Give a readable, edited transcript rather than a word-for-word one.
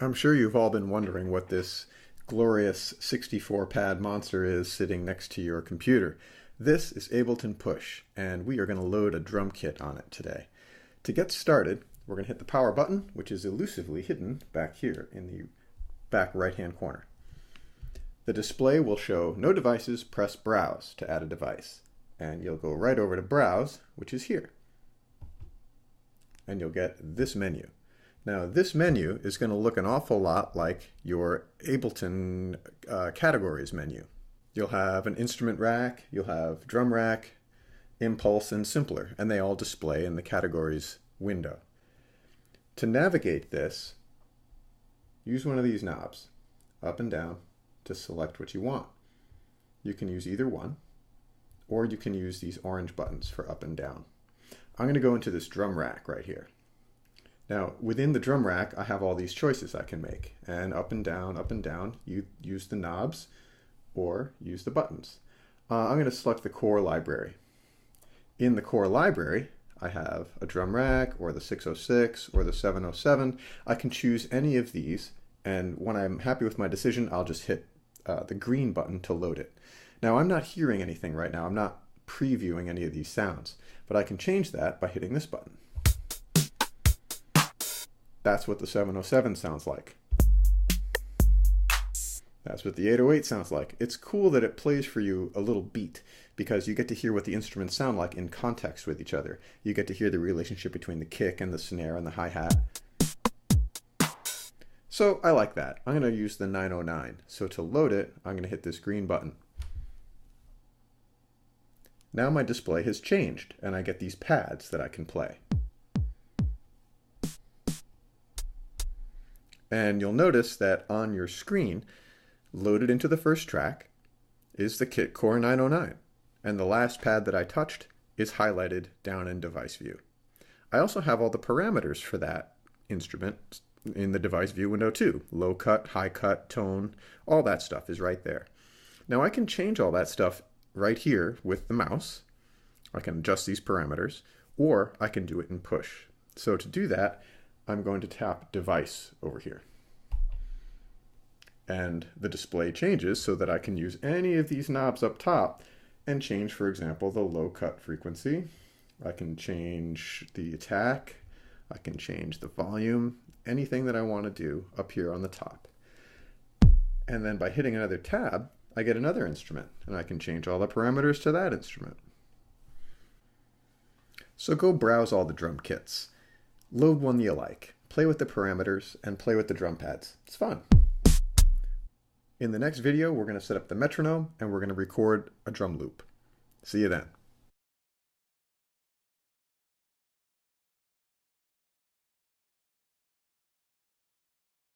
I'm sure you've all been wondering what this glorious 64-pad monster is sitting next to your computer. This is Ableton Push, and we are going to load a drum kit on it today. To get started, we're going to hit the power button, which is elusively hidden back here in the back right-hand corner. The display will show no devices, press Browse to add a device. And you'll go right over to Browse, which is here. And you'll get this menu. Now, this menu is going to look an awful lot like your Ableton categories menu. You'll have an instrument rack, you'll have drum rack, impulse, and simpler, and they all display in the categories window. To navigate this, use one of these knobs, up and down, to select what you want. You can use either one, or you can use these orange buttons for up and down. I'm going to go into this drum rack right here. Now, within the drum rack, I have all these choices I can make. And up and down, you use the knobs or use the buttons. I'm going to select the core library. In the core library, I have a drum rack or the 606 or the 707. I can choose any of these, and when I'm happy with my decision, I'll just hit the green button to load it. Now, I'm not hearing anything right now. I'm not previewing any of these sounds, but I can change that by hitting this button. That's what the 707 sounds like. That's what the 808 sounds like. It's cool that it plays for you a little beat because you get to hear what the instruments sound like in context with each other. You get to hear the relationship between the kick and the snare and the hi-hat. So I like that. I'm going to use the 909. So to load it, I'm going to hit this green button. Now my display has changed and I get these pads that I can play. And you'll notice that on your screen, loaded into the first track, is the kit core 909. And the last pad that I touched is highlighted down in device view. I also have all the parameters for that instrument in the device view window too. Low cut, high cut, tone, all that stuff is right there. Now I can change all that stuff right here with the mouse. I can adjust these parameters, or I can do it in Push. So to do that, I'm going to tap Device over here. And the display changes so that I can use any of these knobs up top and change, for example, the low cut frequency. I can change the attack. I can change the volume, anything that I want to do up here on the top. And then by hitting another tab, I get another instrument, and I can change all the parameters to that instrument. So go browse all the drum kits. Load one you like, play with the parameters, and play with the drum pads. It's fun. In the next video, we're going to set up the metronome, and we're going to record a drum loop. See you then.